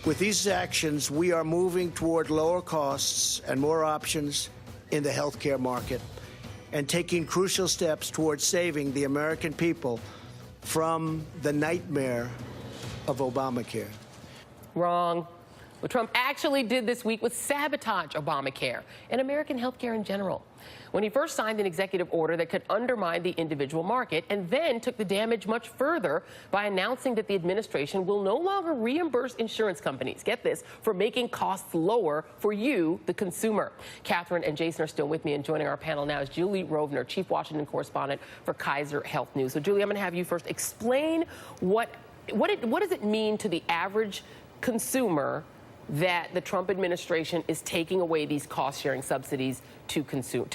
With these actions, we are moving toward lower costs and more options in the healthcare market and taking crucial steps towards saving the American people from the nightmare of Obamacare. Wrong. What Trump actually did this week was sabotage Obamacare and American healthcare in general when he first signed an executive order that could undermine the individual market, and then took the damage much further by announcing that the administration will no longer reimburse insurance companies, get this, for making costs lower for you, the consumer. Catherine and Jason are still with me, and joining our panel now is Joy Reid, Chief Washington Correspondent for Kaiser Health News. So, Julie, I'm going to have you first explain what does it mean to the average consumer that the Trump administration is taking away these cost-sharing subsidies to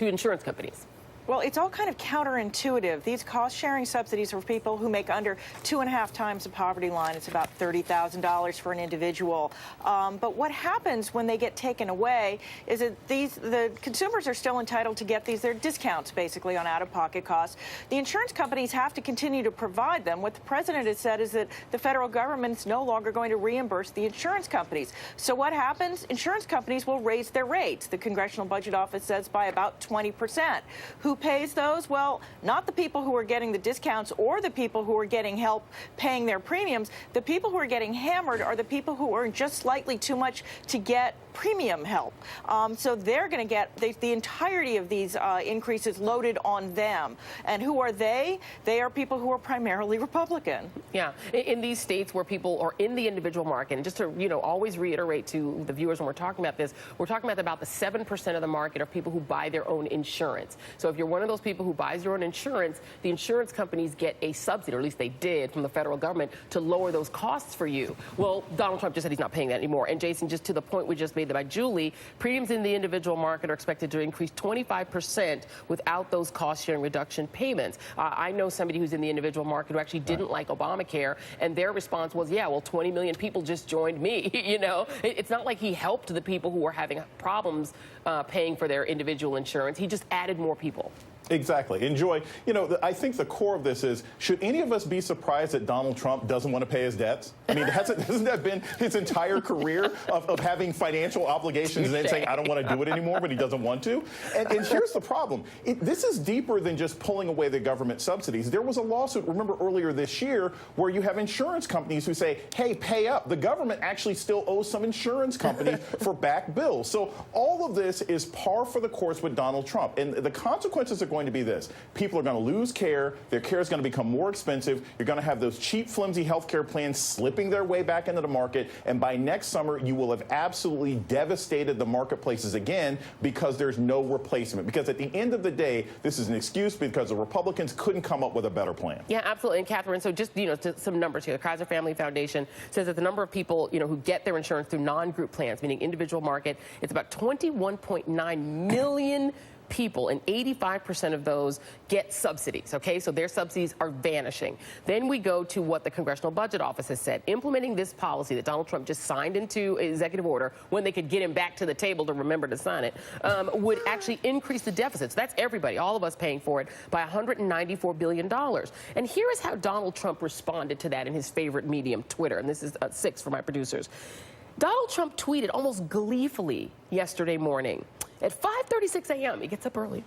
insurance companies? Well, it's all kind of counterintuitive. These cost-sharing subsidies are for people who make under 2.5 times the poverty line. It's about $30,000 for an individual. But what happens when they get taken away is that the consumers are still entitled to get they're discounts, basically, on out-of-pocket costs. The insurance companies have to continue to provide them. What the president has said is that the federal government is no longer going to reimburse the insurance companies. So what happens? Insurance companies will raise their rates. The Congressional Budget Office says by about 20%. Who pays those? Well, not the people who are getting the discounts or the people who are getting help paying their premiums. The people who are getting hammered are the people who earn just slightly too much to get premium help. So they're going to get the entirety of these increases loaded on them. And who are they? They are people who are primarily Republican. Yeah. In these states where people are in the individual market, and just to, always reiterate to the viewers when we're talking about this, we're talking about the 7% of the market of people who buy their own insurance. So if you're one of those people who buys your own insurance, the insurance companies get a subsidy, or at least they did, from the federal government to lower those costs for you. Well, Donald Trump just said he's not paying that anymore. And Jason, just to the point we just made by Julie, premiums in the individual market are expected to increase 25% without those cost-sharing reduction payments. I know somebody who's in the individual market who actually didn't like Obamacare, and their response was, yeah, well, 20 million people just joined me. It's not like he helped the people who were having problems paying for their individual insurance. He just added more people. Exactly. And Joy, I think the core of this is, should any of us be surprised that Donald Trump doesn't want to pay his debts? I mean, hasn't that been his entire career of having financial obligations and then saying, I don't want to do it anymore, but he doesn't want to? And here's the problem. This is deeper than just pulling away the government subsidies. There was a lawsuit, remember, earlier this year, where you have insurance companies who say, hey, pay up. The government actually still owes some insurance companies for back bills. So all of this is par for the course with Donald Trump. And the consequences are going to be this. People are going to lose care. Their care is going to become more expensive. You're going to have those cheap, flimsy health care plans slipping their way back into the market. And by next summer, you will have absolutely devastated the marketplaces again because there's no replacement. Because at the end of the day, this is an excuse because the Republicans couldn't come up with a better plan. Yeah, absolutely. And Catherine, so just, some numbers here. The Kaiser Family Foundation says that the number of people, who get their insurance through non-group plans, meaning individual market, it's about 21.9 million people, and 85% of those get subsidies, okay? So their subsidies are vanishing. Then we go to what the Congressional Budget Office has said. Implementing this policy that Donald Trump just signed into an executive order, when they could get him back to the table to remember to sign it, would actually increase the deficits. That's everybody, all of us paying for it, by $194 billion. And here is how Donald Trump responded to that in his favorite medium, Twitter. And this is 6 for my producers. Donald Trump tweeted almost gleefully yesterday morning. At 5:36 a.m., he gets up early.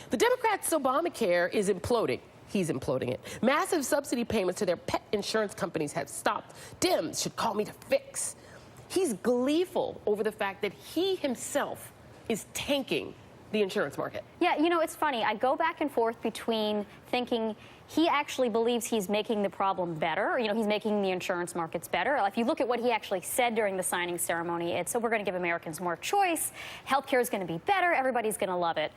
The Democrats' Obamacare is imploding. He's imploding it. Massive subsidy payments to their pet insurance companies have stopped. Dems should call me to fix. He's gleeful over the fact that he himself is tanking the insurance market. Yeah, it's funny. I go back and forth between thinking he actually believes he's making the problem better. He's making the insurance markets better. If you look at what he actually said during the signing ceremony, it's, so we're going to give Americans more choice. Healthcare is going to be better. Everybody's going to love it.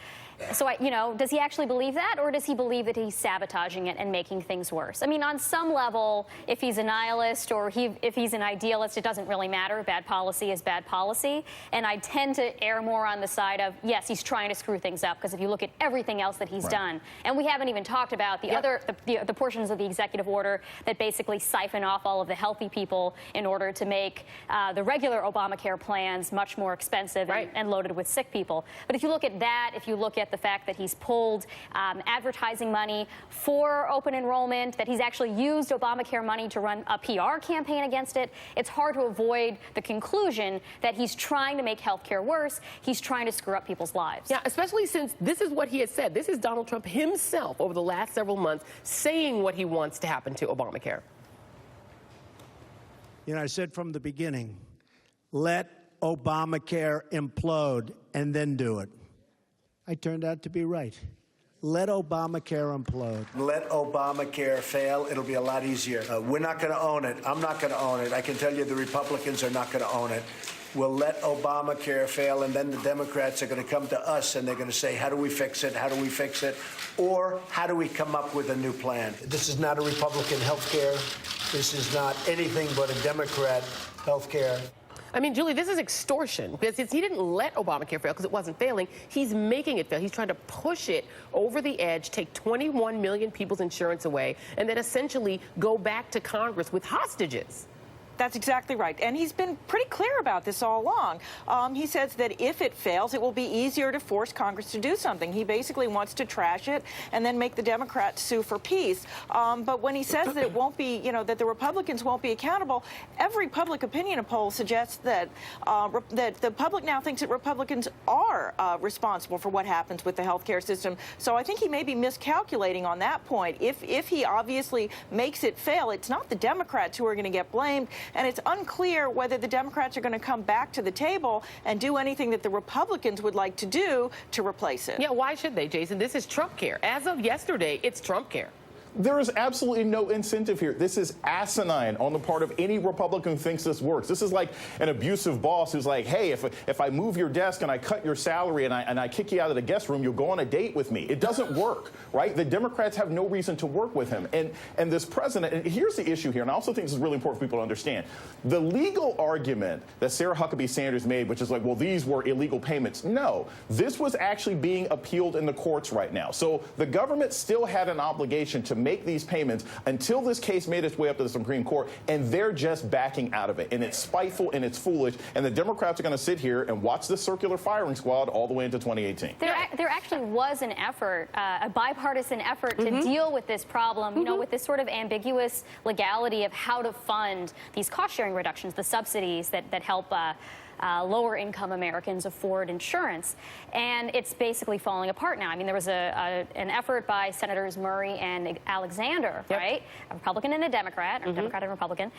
So, does he actually believe that, or does he believe that he's sabotaging it and making things worse? I mean, on some level, if he's a nihilist or if he's an idealist, it doesn't really matter. Bad policy is bad policy. And I tend to err more on the side of, yes, he's trying to screw things up, because if you look at everything else that he's done, and we haven't even talked about the other the portions of the executive order that basically siphon off all of the healthy people in order to make the regular Obamacare plans much more expensive and loaded with sick people. But if you look at that, if you look at the fact that he's pulled advertising money for open enrollment, that he's actually used Obamacare money to run a PR campaign against it, it's hard to avoid the conclusion that he's trying to make health care worse. He's trying to screw up people's lives. Yeah, especially since this is what he has said. This is Donald Trump himself over the last several months saying what he wants to happen to Obamacare. You know, I said from the beginning, let Obamacare implode and then do it. I turned out to be right. Let Obamacare implode. Let Obamacare fail. It'll be a lot easier. We're not going to own it. I'm not going to own it. I can tell you the Republicans are not going to own it. We'll let Obamacare fail, and then the Democrats are going to come to us, and they're going to say, how do we fix it? How do we fix it? Or how do we come up with a new plan? This is not a Republican health care. This is not anything but a Democrat health care. I mean, Julie, this is extortion because he didn't let Obamacare fail because it wasn't failing. He's making it fail. He's trying to push it over the edge, take 21 million people's insurance away, and then essentially go back to Congress with hostages. That's exactly right. And he's been pretty clear about this all along. He says that if it fails, it will be easier to force Congress to do something. He basically wants to trash it and then make the Democrats sue for peace. But when he says that it won't be, that the Republicans won't be accountable, every public opinion poll suggests that that the public now thinks that Republicans are responsible for what happens with the health care system. So I think he may be miscalculating on that point. If he obviously makes it fail, it's not the Democrats who are going to get blamed. And it's unclear whether the Democrats are going to come back to the table and do anything that the Republicans would like to do to replace it. Yeah, why should they, Jason? This is Trumpcare. As of yesterday, it's Trumpcare. There is absolutely no incentive here. This is asinine on the part of any Republican who thinks this works. This is like an abusive boss who's like, hey, if I move your desk and I cut your salary and I kick you out of the guest room, you'll go on a date with me. It doesn't work, right? The Democrats have no reason to work with him. And this president, and here's the issue here, and I also think this is really important for people to understand. The legal argument that Sarah Huckabee Sanders made, which is like, well, these were illegal payments. No, this was actually being appealed in the courts right now. So the government still had an obligation to make these payments until this case made its way up to the Supreme Court, and they're just backing out of it. And it's spiteful and it's foolish, and the Democrats are going to sit here and watch this circular firing squad all the way into 2018. There actually was an effort, a bipartisan effort to deal with this problem, with this sort of ambiguous legality of how to fund these cost-sharing reductions, the subsidies that help lower-income Americans afford insurance. And it's basically falling apart now. I mean, there was an effort by Senators Murray and Alexander, right, a Republican and a Democrat, or Democrat and Republican,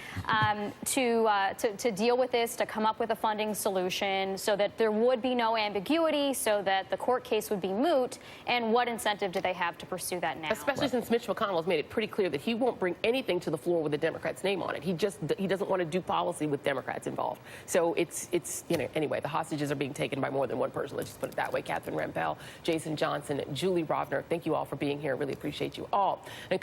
to deal with this, to come up with a funding solution so that there would be no ambiguity, so that the court case would be moot. And what incentive do they have to pursue that now? Especially since Mitch McConnell has made it pretty clear that he won't bring anything to the floor with the Democrats' name on it. He doesn't want to do policy with Democrats involved. So it's anyway, the hostages are being taken by more than one person. Let's just put it that way. Catherine Rampell, Jason Johnson, Julie Rovner, thank you all for being here. Really appreciate you all. And